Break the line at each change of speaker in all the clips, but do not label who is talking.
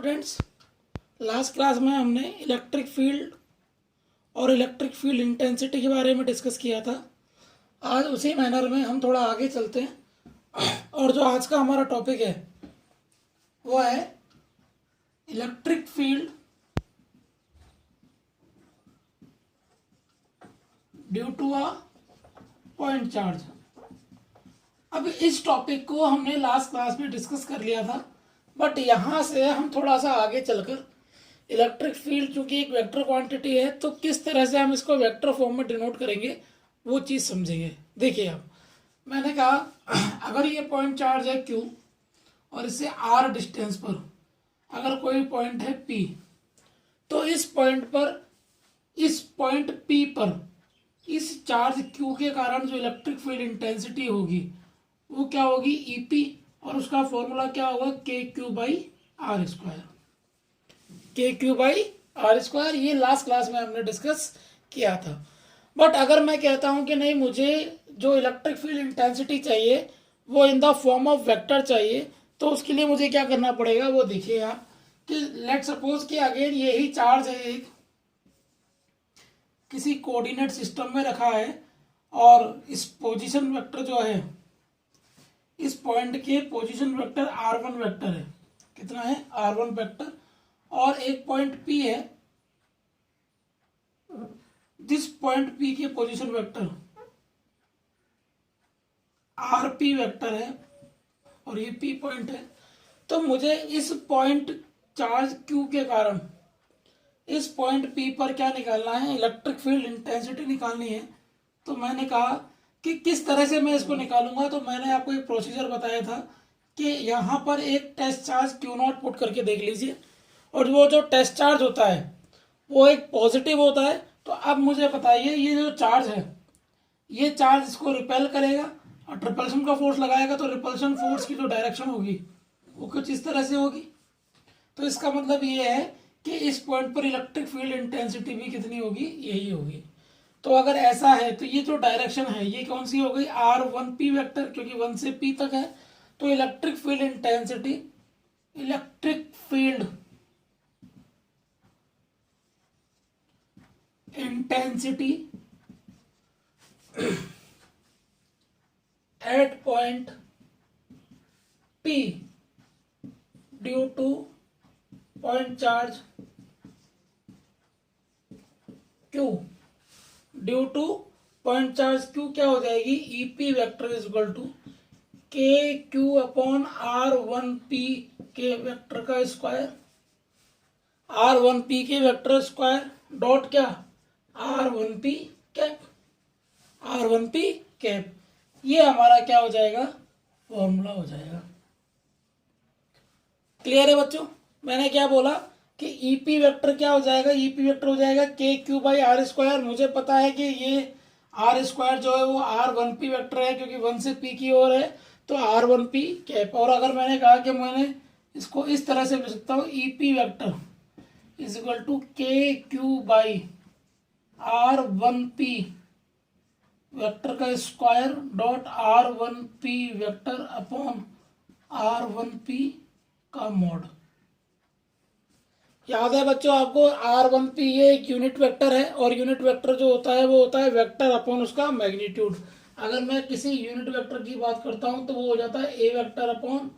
Students, last class में हमने electric field और इलेक्ट्रिक फील्ड इंटेंसिटी के बारे में डिस्कस किया था। आज उसी मैनर में हम थोड़ा आगे चलते हैं और जो आज का हमारा टॉपिक है वो है electric field due to a point charge. अब इस टॉपिक को हमने लास्ट क्लास में डिस्कस कर लिया था, बट यहाँ से हम थोड़ा सा आगे चलकर इलेक्ट्रिक फील्ड चूंकि एक वेक्टर क्वांटिटी है तो किस तरह से हम इसको वेक्टर फॉर्म में डिनोट करेंगे वो चीज़ समझेंगे। देखिए, अब मैंने कहा अगर ये पॉइंट चार्ज है Q और इससे R डिस्टेंस पर अगर कोई पॉइंट है P, तो इस पॉइंट P पर इस चार्ज Q के कारण जो इलेक्ट्रिक फील्ड इंटेंसिटी होगी वो क्या होगी, EP, और उसका फॉर्मूला क्या होगा, KQ/R²। KQ/R², ये लास्ट क्लास में हमने डिस्कस किया था। बट अगर मैं कहता हूं कि नहीं, मुझे जो इलेक्ट्रिक फील्ड इंटेंसिटी चाहिए वो in the form of vector चाहिए, तो उसके लिए मुझे क्या करना पड़ेगा वो देखिए आप कि लेट सपोज कि अगेन यही चार्ज है, एक किसी कोऑर्डिनेट सिस्टम में रखा है और इस पोजीशन वेक्टर जो है, इस पॉइंट के पोजीशन वेक्टर R1 वेक्टर है, कितना है R1 वेक्टर, और एक पॉइंट P है, दिस पॉइंट P के पोजीशन वेक्टर RP वेक्टर है और ये P पॉइंट है। तो मुझे इस पॉइंट चार्ज Q के कारण इस पॉइंट P पर क्या निकालना है, इलेक्ट्रिक फील्ड इंटेंसिटी निकालनी है। तो मैंने कहा कि किस तरह से मैं इसको निकालूंगा, तो मैंने आपको एक प्रोसीजर बताया था कि यहाँ पर एक टेस्ट चार्ज Q0 पुट करके देख लीजिए, और वो जो टेस्ट चार्ज होता है वो एक पॉजिटिव होता है। तो अब मुझे बताइए, ये जो चार्ज है ये चार्ज इसको रिपेल करेगा और रिपल्शन का फोर्स लगाएगा, तो रिपल्शन फोर्स की जो डायरेक्शन होगी वो कुछ इस तरह से होगी। तो इसका मतलब ये है कि इस पॉइंट पर इलेक्ट्रिक फील्ड इंटेंसिटी भी कितनी होगी, यही होगी। तो अगर ऐसा है तो ये जो डायरेक्शन है ये कौन सी हो गई, R1P वेक्टर, क्योंकि 1 से P तक है। तो electric field intensity at point P due to point charge Q, due to point charge Q क्या हो जाएगी, EP vector is equal to KQ/R1P के वेक्टर का स्क्वायर, R1P के वेक्टर स्क्वायर डॉट क्या, R1P कैप। ये हमारा क्या हो जाएगा, फॉर्मूला हो जाएगा। क्लियर है बच्चों? मैंने क्या बोला कि EP वेक्टर क्या हो जाएगा, EP वेक्टर हो जाएगा KQ/R²। मुझे पता है कि ये R² जो है वो R1P वेक्टर है, क्योंकि 1 से P की ओर है, तो R1P कैप। और अगर मैंने कहा कि मैंने इसको इस तरह से लिख सकता हूँ, EP vector is equal to KQ/R1P vector का square dot R1P vector upon R1P का मॉड। याद है बच्चों आपको, R1P ये एक यूनिट वेक्टर है, और यूनिट वेक्टर जो होता है वो होता है वेक्टर अपॉन उसका मैग्नीट्यूड। अगर मैं किसी यूनिट वेक्टर की बात करता हूं तो वो हो जाता है A vector upon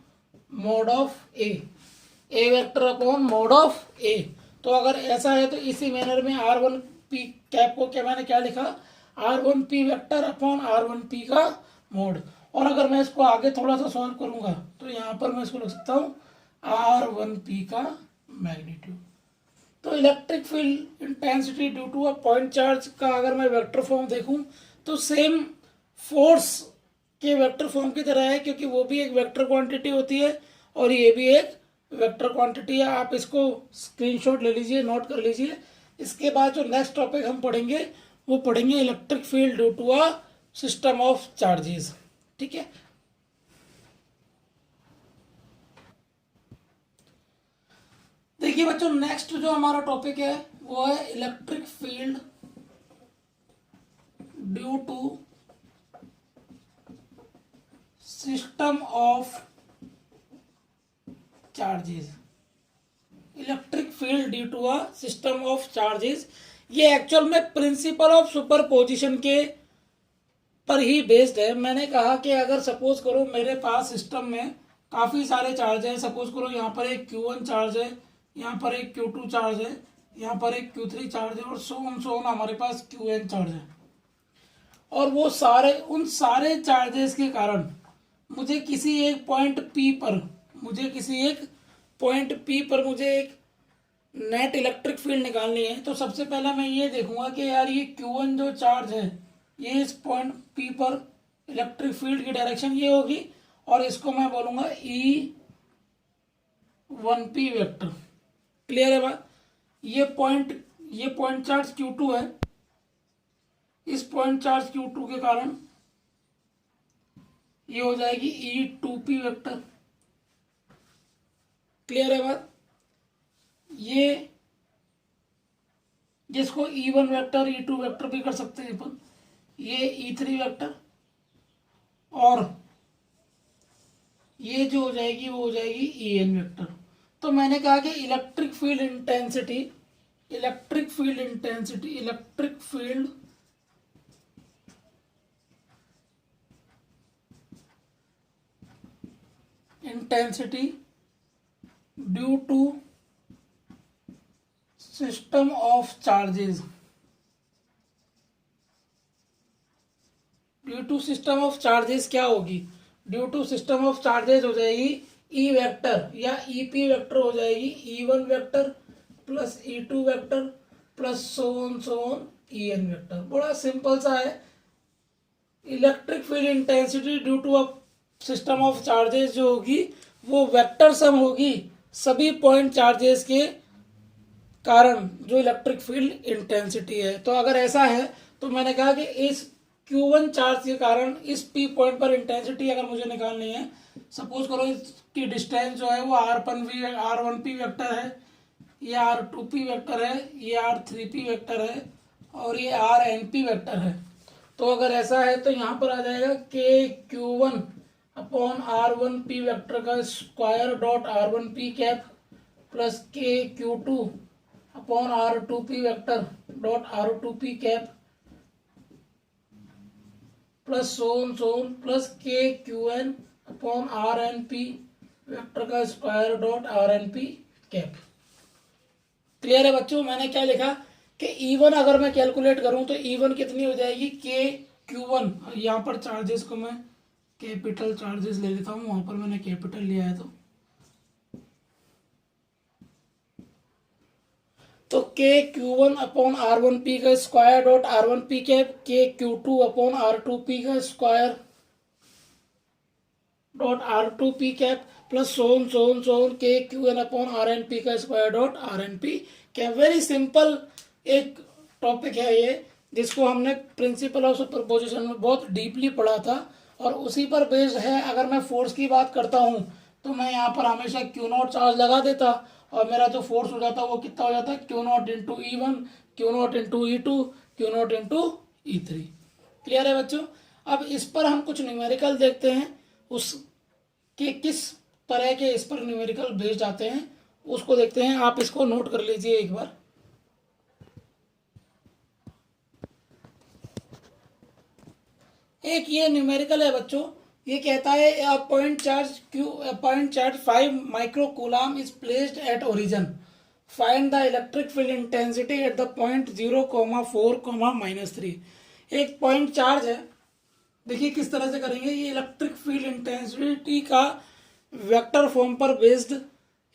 mod of A, A vector upon mod of A। तो अगर ऐसा है तो इसी मैनर में R1P कैप को क्या मैंने क्या लिखा, R1P वेक्टर अपॉन R1P का मोड। और अगर मैं इसको आगे थोड़ा सा सॉल्व करूंगा तो यहाँ पर मैं इसको लिख सकता हूँ R1P का मैग्नीट्यूड। तो electric field intensity due to a point charge का अगर मैं वेक्टर फॉर्म देखूं तो सेम फोर्स के वेक्टर फॉर्म की तरह है, क्योंकि वो भी एक वेक्टर क्वांटिटी होती है और ये भी एक वेक्टर क्वांटिटी है। आप इसको स्क्रीनशॉट ले लीजिए, नोट कर लीजिए। इसके बाद जो नेक्स्ट टॉपिक हम पढ़ेंगे वो पढ़ेंगे electric field due to a system of charges. ठीक है, देखिए बच्चों, नेक्स्ट जो हमारा टॉपिक है वो है electric field due to system of charges. Electric field due to a system of charges. ये एक्चुअल में प्रिंसिपल ऑफ सुपरपोजिशन के पर ही बेस्ड है। मैंने कहा कि अगर सपोज करो मेरे पास सिस्टम में काफ़ी सारे चार्ज हैं, सपोज करो यहाँ पर एक Q1 चार्ज है, यहाँ पर एक Q2 चार्ज है, यहाँ पर एक Q3 चार्ज है और सो ऑन हमारे पास Qn चार्ज है। और वो सारे उन सारे चार्जेस के कारण मुझे किसी एक पॉइंट P पर मुझे एक नेट इलेक्ट्रिक फील्ड निकालनी है। तो सबसे पहला मैं ये देखूंगा कि यार ये Q1 जो चार्ज है ये इस पॉइंट P पर इलेक्ट्रिक फील्ड की डायरेक्शन ये होगी और इसको मैं बोलूंगा E1P वेक्टर। क्लियर है बात? ये पॉइंट चार्ज Q2 है, इस पॉइंट चार्ज Q2 के कारण ये हो जाएगी E2P वेक्टर। क्लियर है बात? ये जिसको E1 वेक्टर E2 वेक्टर भी कर सकते हैं अपन, ये E3 वेक्टर और ये जो हो जाएगी वो हो जाएगी En वेक्टर। तो मैंने कहा कि electric field intensity due to system of charges, क्या होगी? Due to system of charges हो जाएगी ई वेक्टर या ईपी वेक्टर हो जाएगी E1 vector plus E2 vector plus so on En vector. बड़ा सिंपल सा है। Electric field intensity due to a system of charges जो होगी वो वेक्टर सम होगी सभी पॉइंट चार्जेस के कारण जो इलेक्ट्रिक फील्ड इंटेंसिटी है। तो अगर ऐसा है तो मैंने कहा कि इस Q1 चार्ज के कारण इस P पॉइंट पर इंटेंसिटी अगर मुझे निकालनी है, सपोज करो इसकी डिस्टेंस जो है वो R1P वेक्टर है, ये R2P वेक्टर है, ये R3P वेक्टर है और ये RNP वेक्टर है। तो अगर ऐसा है तो यहाँ पर आ जाएगा KQ1 अपॉन R1P वेक्टर का square dot R1P cap plus KQ2 upon R2P vector dot R2P cap plus so on plus KQN upon RNP vector का square dot RNP cap. Clear है बच्चों? मैंने क्या लिखा कि E1 अगर मैं कैलकुलेट करूं तो E1 कितनी हो जाएगी KQ1। यहाँ पर चार्जेस को मैं कैपिटल चार्जेस ले लेता हूँ, वहां पर मैंने कैपिटल लिया है तो KQ1 अपॉन R1P का square dot R1P cap KQ2 upon R2P का square dot R2P cap plus सोन KQN अपॉन RNP का square dot RNP cap. Very simple एक टॉपिक है ये, जिसको हमने प्रिंसिपल ऑफ सुपरपोजिशन में बहुत डीपली पढ़ा था और उसी पर बेस्ड है। अगर मैं फोर्स की बात करता हूँ तो मैं यहाँ पर हमेशा Q0 चार्ज लगा देता और मेरा जो फोर्स हो जाता है वो कितना हो जाता है Q0 into E1, Q0 into E2, Q0 into E3। Clear है बच्चों? अब इस पर हम कुछ न्यूमेरिकल देखते हैं, उसके किस तरह के इस पर न्यूमेरिकल बेस्ड आते हैं उसको देखते हैं। आप इसको नोट कर लीजिए एक बार। एक ये न्यूमेरिकल है बच्चों, ये कहता है point charge 5 micro coulomb is placed at origin, find the electric field intensity at the point 0,4,-3। एक पॉइंट चार्ज है, देखिए किस तरह से करेंगे। ये इलेक्ट्रिक फील्ड इंटेंसिटी का वेक्टर फॉर्म पर बेस्ड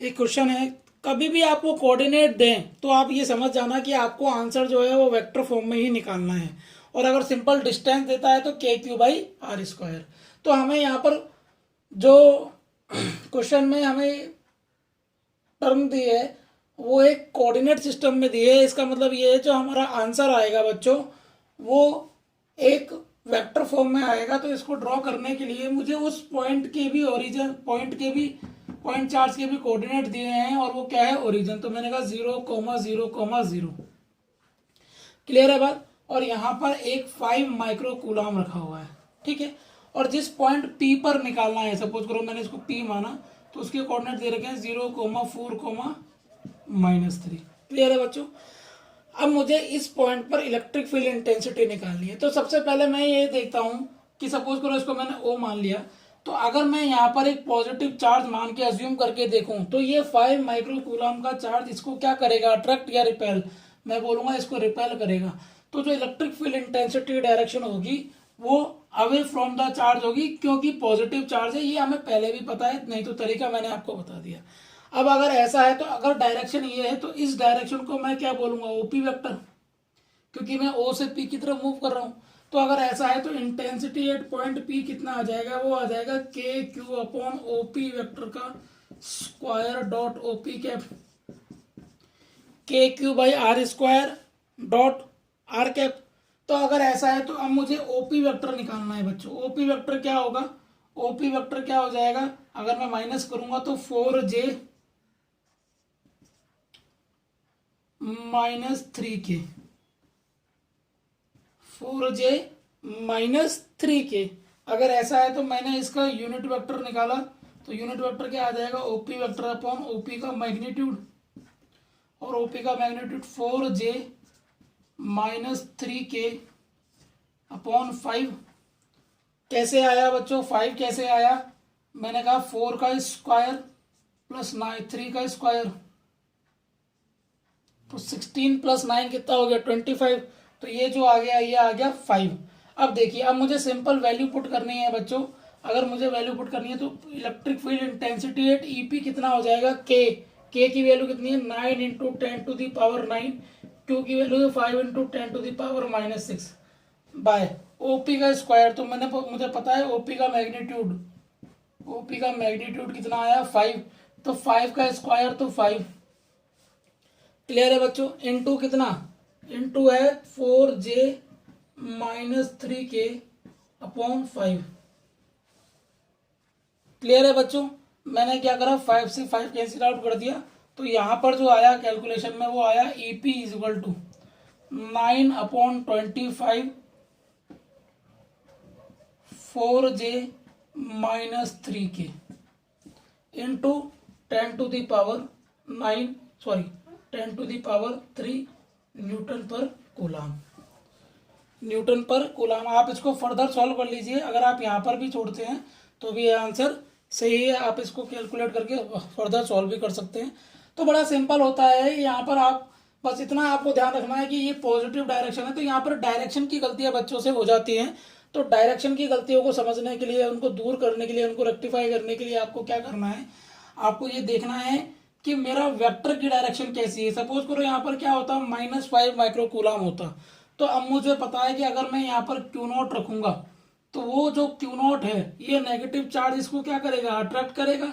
एक क्वेश्चन है। कभी भी आपको कोऑर्डिनेट दें तो आप ये समझ जाना कि आपको आंसर जो है वो वेक्टर फॉर्म में ही निकालना है। और अगर सिंपल डिस्टेंस देता है तो KQ/R²। तो हमें यहाँ पर जो क्वेश्चन में हमें टर्म दी है वो एक कोऑर्डिनेट सिस्टम में दी है। इसका मतलब ये है जो हमारा आंसर आएगा बच्चों वो एक वेक्टर फॉर्म में आएगा। तो इसको ड्रॉ करने के लिए मुझे उस पॉइंट के भी पॉइंट चार्ज के भी कोऑर्डिनेट दिए हैं और वो क्या है ओरिजिन। तो मैंने कहा 0,0,0। क्लियर है बात? और यहाँ पर एक 5 माइक्रो कूलम रखा हुआ है, ठीक है। और जिस पॉइंट P पर निकालना है, सपोज करो मैंने इसको P माना तो उसके कोऑर्डिनेट दे रखे हैं 0,4, -3। क्लियर है बच्चों। अब मुझे इस पॉइंट पर इलेक्ट्रिक फील्ड इंटेंसिटी निकालनी है। तो सबसे पहले मैं ये देखता हूँ कि सपोज करो इसको मैंने O मान लिया, तो अगर मैं यहाँ पर एक पॉजिटिव चार्ज मान के अज्यूम करके देखूं तो ये 5 माइक्रो कूलम का चार्ज इसको क्या करेगा, अट्रैक्ट या रिपेल। मैं बोलूंगा इसको रिपेल करेगा। तो जो इलेक्ट्रिक फील्ड इंटेंसिटी डायरेक्शन होगी वो अवे फ्रॉम द चार्ज होगी, क्योंकि पॉजिटिव चार्ज है, ये हमें पहले भी पता है, नहीं तो तरीका मैंने आपको बता दिया। अब अगर ऐसा है तो अगर डायरेक्शन ये है तो इस डायरेक्शन को मैं क्या बोलूंगा, ओपी वेक्टर, क्योंकि मैं ओ से पी की तरफ मूव कर रहा हूं। तो अगर ऐसा है तो इंटेंसिटी एट पॉइंट पी कितना आ जाएगा, वो आ जाएगा K Q upon OP vector का square dot OP cap, K Q by R square dot R cap. तो अगर ऐसा है तो अब मुझे ओपी वेक्टर निकालना है बच्चों। ओपी वेक्टर क्या होगा, ओपी वेक्टर क्या हो जाएगा, अगर मैं माइनस करूंगा तो 4j -3k, 4j -3k। अगर ऐसा है तो मैंने इसका यूनिट वेक्टर निकाला, तो यूनिट वेक्टर क्या आ जाएगा, ओपी वेक्टर अपॉन ओपी का मैग्नीट्यूड, और ओपी का मैग्नीट्यूड 4j -3k अपॉन 5। कैसे आया बच्चों, 5 कैसे आया, मैंने कहा 4 का स्क्वायर प्लस 3 का स्क्वायर, तो 16 प्लस 9 कितना हो गया, 25। तो ये जो आ गया ये आ गया 5। अब देखिए, अब मुझे सिंपल वैल्यू पुट करनी है बच्चों। अगर मुझे वैल्यू पुट करनी है तो electric field intensity eight EP कितना हो जाएगा, के की वैल्यू कितनी है, 9 इंटू 10⁹, क्यू की वैल्यू है 5 इंटू 10⁻⁻6 बाय ओपी का स्क्वायर। तो मुझे पता है ओपी का मैग्नीट्यूड, ओपी का मैग्नीट्यूड कितना आया 5, तो 5 का स्क्वायर तो 5। क्लियर है बच्चों। इनटू कितना, इनटू है 4j -3k अपॉन 5। क्लियर है बच्चों। मैंने क्या करा, 5 से 5 कैंसिल आउट कर दिया, तो यहां पर जो आया कैलकुलेशन में वो आया EP is equal to 9/25 4j -3k into 10⁻3 newton per coulomb. Newton per coulomb. आप इसको फर्दर सॉल्व कर लीजिए, अगर आप यहाँ पर भी छोड़ते हैं तो भी आंसर सही है, आप इसको कैलकुलेट करके फर्दर सॉल्व भी कर सकते हैं। तो बड़ा सिंपल होता है। यहाँ पर आप बस इतना आपको ध्यान रखना है कि ये पॉजिटिव डायरेक्शन है, तो यहाँ पर डायरेक्शन की गलतियां बच्चों से हो जाती हैं। तो डायरेक्शन की गलतियों को समझने के लिए, उनको दूर करने के लिए, उनको रेक्टिफाई करने के लिए आपको क्या करना है, आपको ये देखना है कि मेरा वेक्टर की डायरेक्शन कैसी है। सपोज करो यहाँ पर क्या होता, -5 माइक्रो कूलम होता, तो अब मुझे पता है कि अगर मैं यहाँ पर Q0 रखूंगा तो वो जो Q0 है ये नेगेटिव चार्ज इसको क्या करेगा, अट्रैक्ट करेगा।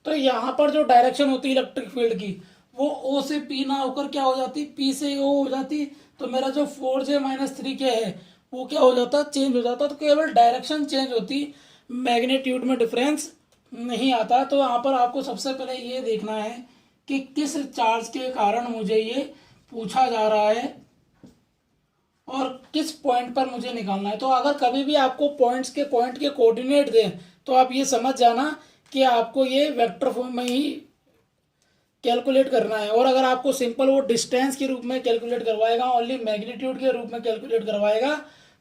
तो यहाँ पर जो डायरेक्शन होती है इलेक्ट्रिक फील्ड की वो O से P ना होकर क्या हो जाती, P से O हो जाती। तो मेरा जो 4j -3k है वो क्या हो जाता, चेंज हो जाता। तो केवल डायरेक्शन चेंज होती, मैग्नीट्यूड में डिफरेंस नहीं आता। तो यहाँ पर आपको सबसे पहले ये देखना है कि किस चार्ज के कारण मुझे ये पूछा जा रहा है और किस पॉइंट पर मुझे निकालना है। तो अगर कभी भी आपको पॉइंट के कोऑर्डिनेट दें तो आप ये समझ जाना कि आपको ये वेक्टर फॉर्म में ही कैलकुलेट करना है। और अगर आपको सिंपल वो डिस्टेंस के रूप में कैलकुलेट करवाएगा, ओनली मैग्नीट्यूड के रूप में कैलकुलेट करवाएगा,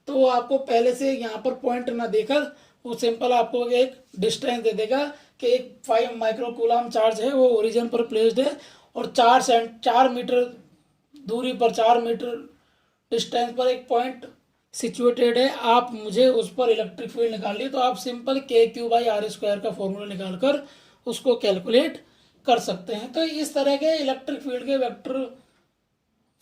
तो वो आपको पहले से यहाँ पर पॉइंट ना देकर वो सिंपल आपको एक डिस्टेंस दे देगा कि एक 5 माइक्रो कूलम चार्ज है, वो ओरिजिन पर प्लेस्ड है और 4 मीटर दूरी पर, 4 मीटर डिस्टेंस पर एक पॉइंट सिचुएटेड है। आप मुझे उस पर इलेक्ट्रिक फील्ड निकालिए, तो आप सिंपल KQ/R² का फॉर्मूला निकालकर उसको कैलकुलेट कर सकते हैं। तो इस तरह के इलेक्ट्रिक फील्ड के वेक्टर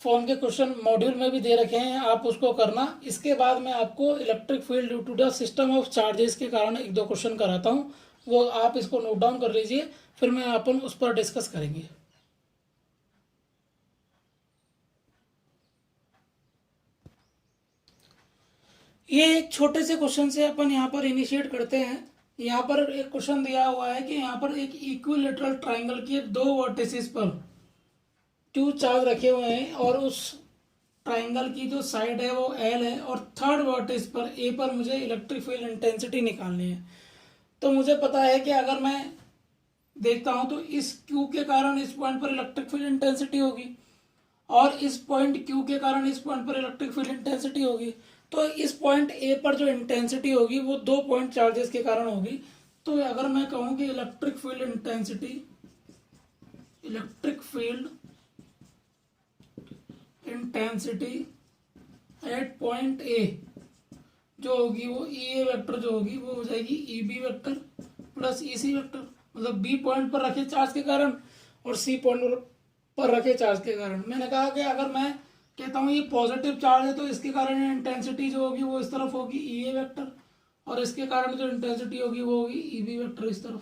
फॉर्म के क्वेश्चन मॉड्यूल में भी दे रखे हैं, आप उसको करना। इसके बाद मैं आपको electric field due to the system of charges के कारण 1-2 क्वेश्चन कराता हूँ, वो आप इसको नोट डाउन कर लीजिए, फिर मैं अपन उस पर डिस्कस करेंगे। ये एक छोटे से क्वेश्चन से अपन यहाँ पर इनिशिएट करते हैं। यहाँ पर एक क्वेश्चन दिया हुआ है कि यहाँ पर एक इक्विलेटरल ट्राइंगल के 2 वर्टिसेस पर 2 चार्ज रखे हुए हैं और उस ट्राइंगल की जो साइड है वो L है और थर्ड वर्टिस पर A पर मुझे इलेक्ट्रिक फील्ड इंटेंसिटी निकालनी है। तो मुझे पता है कि अगर मैं देखता हूं तो इस Q के कारण इस पॉइंट पर इलेक्ट्रिक फील्ड इंटेंसिटी होगी और इस पॉइंट Q के कारण इस पॉइंट पर इलेक्ट्रिक फील्ड इंटेंसिटी होगी। तो इस पॉइंट A पर जो इंटेंसिटी होगी वो दो पॉइंट चार्जेस के कारण होगी। तो अगर मैं कहूं कि electric field intensity at point A जो होगी वो EA वेक्टर जो होगी वो हो जाएगी EB vector plus EC vector, मतलब B पॉइंट पर रखे चार्ज के कारण और C पॉइंट पर रखे चार्ज के कारण। मैंने कहा कि अगर मैं कहता हूँ ये पॉजिटिव चार्ज है तो इसके कारण इंटेंसिटी जो होगी वो इस तरफ होगी EA वेक्टर और इसके कारण जो इंटेंसिटी होगी वो होगी EB वेक्टर इस तरफ।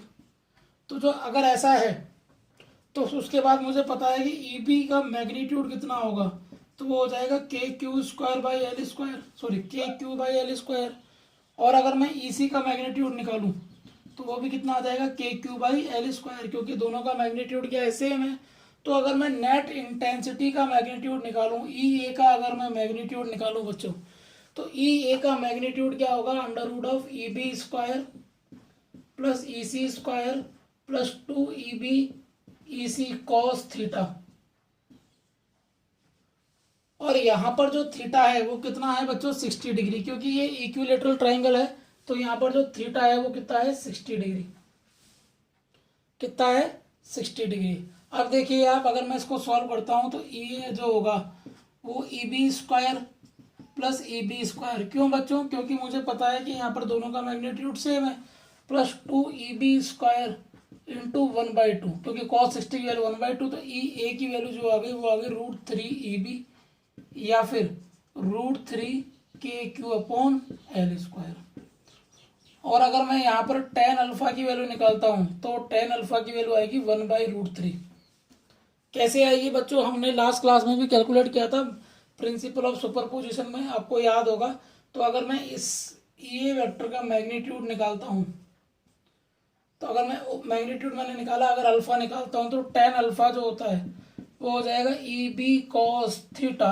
तो जो अगर ऐसा है तो उसके बाद मुझे पता है कि EB का मैग्नीट्यूड कितना होगा, तो वो हो जाएगा KQ/L²। और अगर मैं EC का मैग्नीट्यूड निकालूं तो वो भी कितना आ जाएगा KQ/L², क्योंकि दोनों का मैग्नीट्यूड क्या है, सेम है। तो अगर मैं नेट इंटेंसिटी का मैग्नीट्यूड निकालूं, EA का अगर मैं मैग्नीट्यूड निकालूं बच्चों, तो EA का मैग्नीट्यूड क्या होगा, √EB² plus EC² plus 2EB EC cos theta. और यहाँ पर जो थीटा है वो कितना है बच्चों, 60 डिग्री, क्योंकि ये इक्विलेटरल ट्राइंगल है। तो यहाँ पर जो थीटा है वो कितना है, 60 डिग्री। कितना है, 60 डिग्री। अब देखिए आप, अगर मैं इसको सॉल्व करता हूँ तो ये जो होगा वो EB² प्लस EB²। क्यों बच्चों, क्योंकि मुझे पता है कि यहाँ पर दोनों का मैग्नीट्यूड सेम है, प्लस 2EB² इंटू 1/2, क्योंकि cos 60 की वैल्यू 1/2, तो ए की वैल्यू जो आ गई वो आ गई √3EB या फिर √3KQ/L²। और अगर मैं यहाँ पर tan अल्फा की वैल्यू निकालता हूँ तो tan अल्फा की वैल्यू आएगी 1/√3। कैसे आएगी बच्चों, हमने लास्ट क्लास में भी कैलकुलेट किया था प्रिंसिपल ऑफ सुपरपोजिशन में, आपको याद होगा। तो अगर मैं इस EA वेक्टर का मैग्नीट्यूड निकालता हूँ, तो अगर मैं मैग्नीट्यूड मैंने निकाला, अगर अल्फा निकालता हूँ तो tan अल्फा जो होता है वो हो जाएगा EB cos theta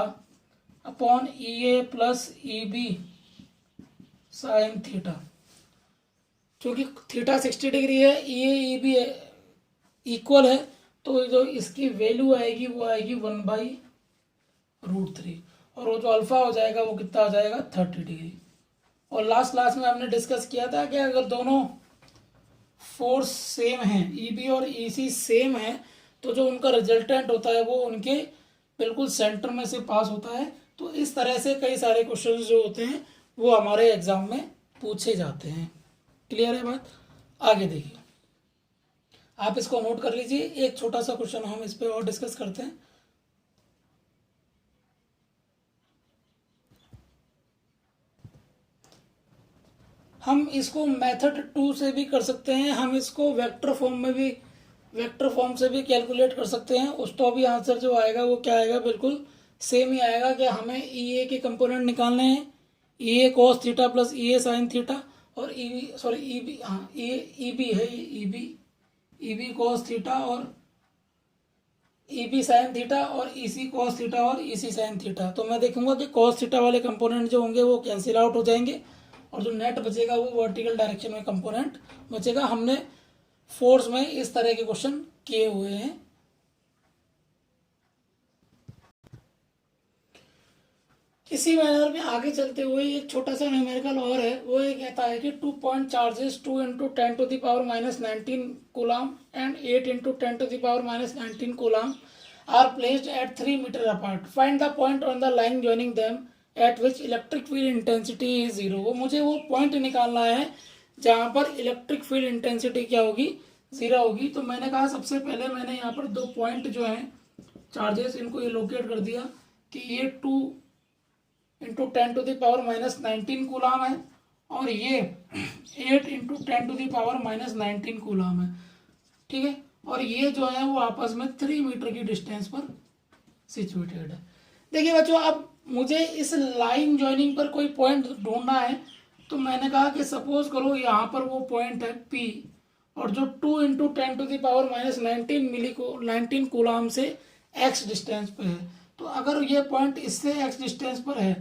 upon EA plus EB sin theta. क्योंकि थीटा 60 डिग्री है, EA EB इक्वल है, तो जो इसकी वैल्यू आएगी वो आएगी 1/√3, और वो जो अल्फा हो जाएगा वो कितना आ जाएगा, 30 डिग्री। और लास्ट क्लास में हमने डिस्कस किया था कि अगर दोनों फोर्स सेम हैं, EB और EC सेम है, तो जो उनका रिजल्टेंट होता है वो उनके बिल्कुल सेंटर में से पास होता है। तो इस तरह से कई सारे क्वेश्चंस जो होते हैं वो हमारे एग्जाम में पूछे जाते हैं। क्लियर है बात, आगे देखिए, आप इसको नोट कर लीजिए। एक छोटा सा क्वेश्चन हम इस पे और डिस्कस करते हैं। हम इसको मेथड 2 से भी कर सकते हैं, हम इसको वेक्टर फॉर्म से भी कैलकुलेट कर सकते हैं। उस तो भी आंसर जो आएगा वो क्या आएगा, बिल्कुल सेम ही आएगा कि हमें EA के कंपोनेंट निकालने हैं, EA cos theta plus EA sin theta, और EB हाँ EB है, EB cos थीटा और EB sin थीटा और EC cos थीटा और EC sin थीटा। तो मैं देखूंगा कि cos थीटा वाले कंपोनेंट जो होंगे वो कैंसिल आउट हो जाएंगे और जो नेट बचेगा वो वर्टिकल डायरेक्शन में कंपोनेंट बचेगा। हमने फोर्स में इस तरह के क्वेश्चन किए हुए हैं। इसी मैनर में आगे चलते हुए एक छोटा सा न्यूमेरिकल और है, वो ये कहता है कि 2 point charges 2 × 10⁻⁻19 coulomb and 8 × 10⁻⁻19 coulomb are placed at 3 metre apart. Find the point on the line joining them at which electric field intensity is 0। वो मुझे वो पॉइंट निकालना है जहाँ पर इलेक्ट्रिक फील्ड इंटेंसिटी क्या होगी, 0 होगी। तो मैंने कहा सबसे पहले मैंने यहाँ पर दो पॉइंट जो हैं चार्जेस, इनको ये लोकेट कर दिया कि ये 2 × 10⁻⁻19 कूलम है और ये 8 × 10⁻⁻19 कूलम है, ठीक है। और ये जो है वो आपस में 3 मीटर की डिस्टेंस पर सिचुएटेड है। देखिए बच्चों, अब मुझे इस लाइन ज्वाइनिंग पर कोई पॉइंट ढूंढना है, तो मैंने कहा कि सपोज करो यहाँ पर वो पॉइंट है P और जो 2 × 10⁻⁻19 कूलम से x डिस्टेंस पे है। तो अगर ये पॉइंट इससे x डिस्टेंस पर है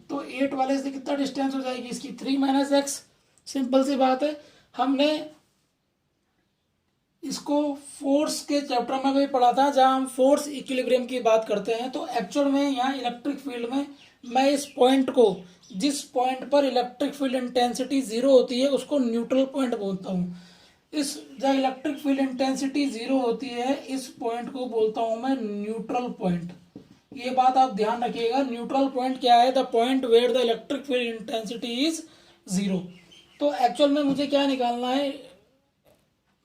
तो 8 वाले से कितना डिस्टेंस हो जाएगी इसकी, 3 - x। सिंपल सी बात है, हमने इसको फोर्स के चैप्टर में भी पढ़ा था, जहां हम फोर्स इक्विलिब्रियम की बात करते हैं। तो एक्चुअल में यहाँ इलेक्ट्रिक फील्ड में मैं इस पॉइंट को, जिस पॉइंट पर इलेक्ट्रिक फील्ड इंटेंसिटी जीरो होती है, उसको न्यूट्रल पॉइंट बोलता हूँ। इस जब इलेक्ट्रिक फील्ड इंटेंसिटी जीरो होती है, इस पॉइंट को बोलता हूँ मैं न्यूट्रल पॉइंट। ये बात आप ध्यान रखिएगा। न्यूट्रल पॉइंट क्या है? The point where the electric field intensity is zero. तो एक्चुअल में मुझे क्या निकालना है?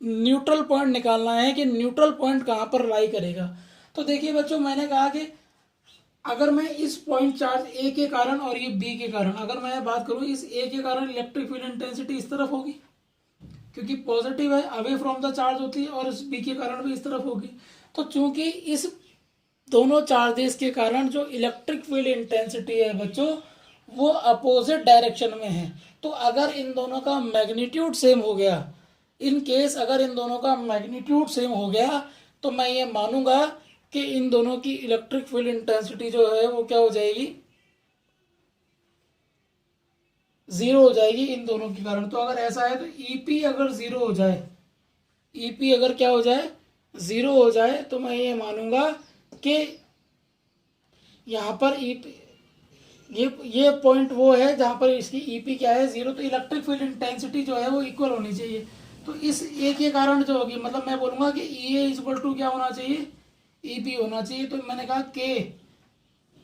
न्यूट्रल पॉइंट निकालना है कि न्यूट्रल पॉइंट कहाँ पर लाई करेगा। तो देखिए बच्चों, मैंने कहा कि अगर मैं इस पॉइंट चार्ज ए के कारण और ये बी के कारण, अगर मैं बात करूं, इस ए के कारण इलेक्ट्रिक फील्ड इंटेंसिटी इस तरफ होगी क्योंकि पॉजिटिव है, अवे फ्रॉम द चार्ज होती है, और इस बी के कारण भी इस तरफ होगी। तो चूंकि इस दोनों चार्जेस के कारण जो इलेक्ट्रिक फील्ड इंटेंसिटी है बच्चों, वो अपोजिट डायरेक्शन में है। तो अगर इन दोनों का मैग्नीट्यूड सेम हो गया, इन केस अगर इन दोनों का मैग्नीट्यूड सेम हो गया, तो मैं ये मानूंगा कि इन दोनों की इलेक्ट्रिक फील्ड इंटेंसिटी जो है वो क्या हो जाएगी? जीरो हो जाएगी इन दोनों के कारण। तो अगर ऐसा है तो ईपी अगर जीरो हो जाए, ईपी अगर क्या हो जाए? जीरो हो जाए, तो मैं ये मानूंगा कि यहाँ पर ईपी, ये पॉइंट वो है जहाँ पर इसकी ईपी क्या है? जीरो। तो इलेक्ट्रिक फील्ड इंटेंसिटी जो है वो इक्वल होनी चाहिए। तो इस ए के कारण जो होगी, मतलब मैं बोलूँगा कि ई ए इक्वल टू क्या होना चाहिए? ई पी होना चाहिए। तो मैंने कहा के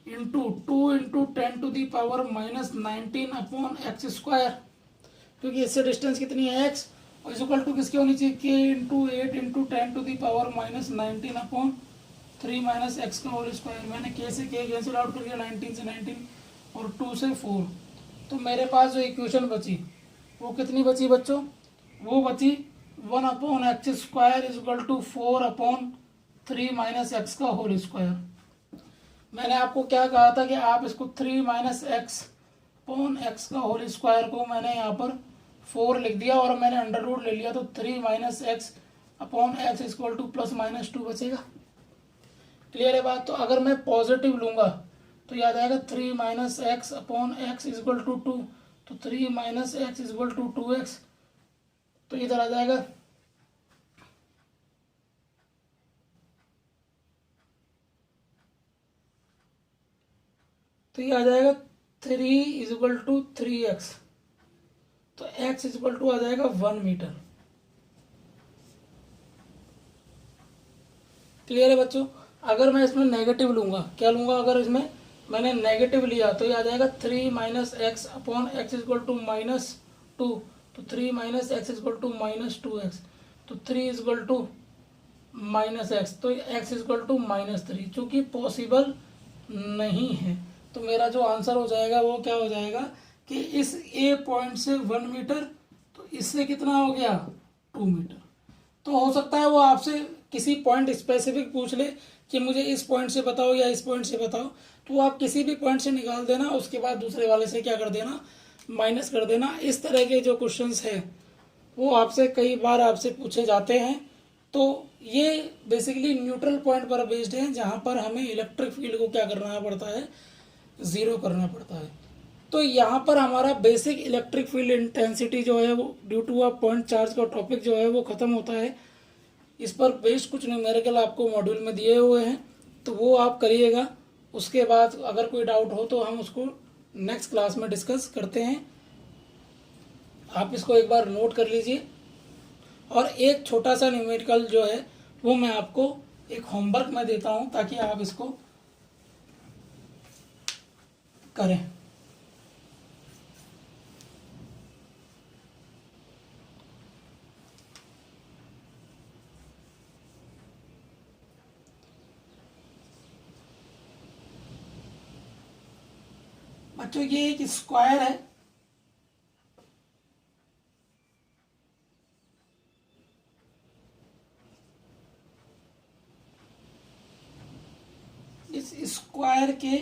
इंटू 2 × 10⁻⁻19 अपॉन एक्स स्क्वायर, क्योंकि इससे डिस्टेंस कितनी है? एक्स, और इक्वल टू किसकी होनी चाहिए? के इंटू 8 × 10⁻⁻19 अपॉन 3 - एक्स का होल स्क्वायर। मैंने के से के कैंसिल आउट कर दिया, 19 से 19 और 2 से 4। तो मेरे पास जो इक्वेशन बची वो कितनी बची बच्चों? वो बची 1/x² इक्वल टू 4/3 - एक्स का होल स्क्वायर। मैंने आपको क्या कहा था कि आप इसको 3 - x/x का होल स्क्वायर को मैंने यहाँ पर 4 लिख दिया और मैंने अंडर रूट ले लिया, तो 3 - x/x इक्वल टू +-2 बचेगा। क्लियर है बात? तो अगर मैं पॉजिटिव लूंगा तो याद आएगा 3 - x/x इक्वल टू 2, तो 3 - x इक्वल टू 2x। तो इधर आ जाएगा तो ये आ जाएगा 3 = 3x। तो x इक्वल टू आ जाएगा 1 मीटर। क्लियर है बच्चों? अगर मैं इसमें नेगेटिव लूंगा, क्या लूंगा? अगर इसमें मैंने नेगेटिव लिया तो ये आ जाएगा 3 - x/x इक्वल टू -2। तो 3 - x इक्वल टू -2x। तो 3 इक्वल टू -x, तो x इक्वल टू -3, चूंकि पॉसिबल नहीं है। तो मेरा जो आंसर हो जाएगा वो क्या हो जाएगा कि इस ए पॉइंट से 1 मीटर, तो इससे कितना हो गया? 2 मीटर। तो हो सकता है वो आपसे किसी पॉइंट स्पेसिफिक पूछ ले कि मुझे इस पॉइंट से बताओ या इस पॉइंट से बताओ, तो आप किसी भी पॉइंट से निकाल देना, उसके बाद दूसरे वाले से क्या कर देना? माइनस कर देना। इस तरह के जो क्वेश्चंस हैं वो आपसे कई बार आपसे पूछे जाते हैं। तो ये बेसिकली न्यूट्रल पॉइंट पर बेस्ड है, जहाँ पर हमें इलेक्ट्रिक फील्ड को क्या करना पड़ता है? ज़ीरो करना पड़ता है। तो यहाँ पर हमारा बेसिक इलेक्ट्रिक फील्ड इंटेंसिटी जो है वो due to a point charge का टॉपिक जो है वो ख़त्म होता है। इस पर बेस्ड कुछ न्यूमेरिकल आपको मॉड्यूल में दिए हुए हैं, तो वो आप करिएगा। उसके बाद अगर कोई डाउट हो तो हम उसको नेक्स्ट क्लास में डिस्कस करते हैं। आप इसको एक बार नोट कर लीजिए। और एक छोटा सा न्यूमेरिकल जो है वो मैं आपको एक होमवर्क में देता हूँ ताकि आप इसको करें। बच्चों ये एक स्क्वायर है, इस स्क्वायर के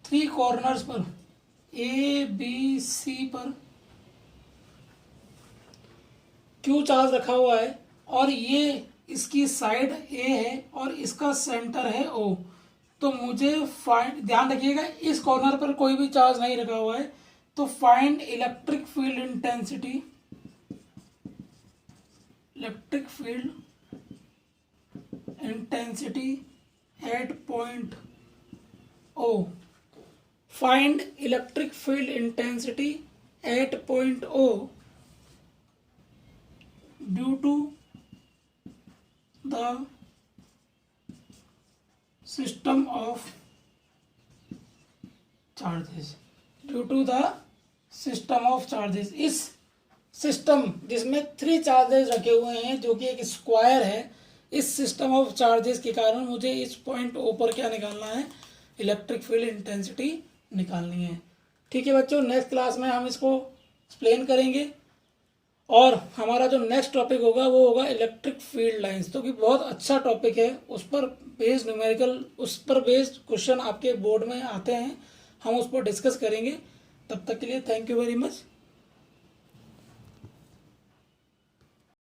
3 कॉर्नर्स पर ए बी सी पर क्यू चार्ज रखा हुआ है, और ये इसकी साइड ए है और इसका सेंटर है ओ। तो मुझे फाइंड, ध्यान रखिएगा इस कॉर्नर पर कोई भी चार्ज नहीं रखा हुआ है। तो find electric field intensity electric field intensity at point O, find electric field intensity at point O due to the system of charges, due to the system of charges. इस system जिसमें 3 charges रखे हुए हैं जो कि एक square है, इस सिस्टम ऑफ चार्जेस के कारण मुझे इस पॉइंट ओ पर क्या निकालना है, इलेक्ट्रिक फील्ड इंटेंसिटी निकालनी है। ठीक है बच्चों, नेक्स्ट क्लास में हम इसको एक्सप्लेन करेंगे और हमारा जो नेक्स्ट टॉपिक होगा वो होगा इलेक्ट्रिक फील्ड लाइंस, तो कि बहुत अच्छा टॉपिक है, उस पर बेस्ड न्यूमेरिकल, उस पर बेस्ड क्वेश्चन आपके बोर्ड में आते हैं, हम उस पर डिस्कस करेंगे। तब तक के लिए थैंक यू वेरी मच।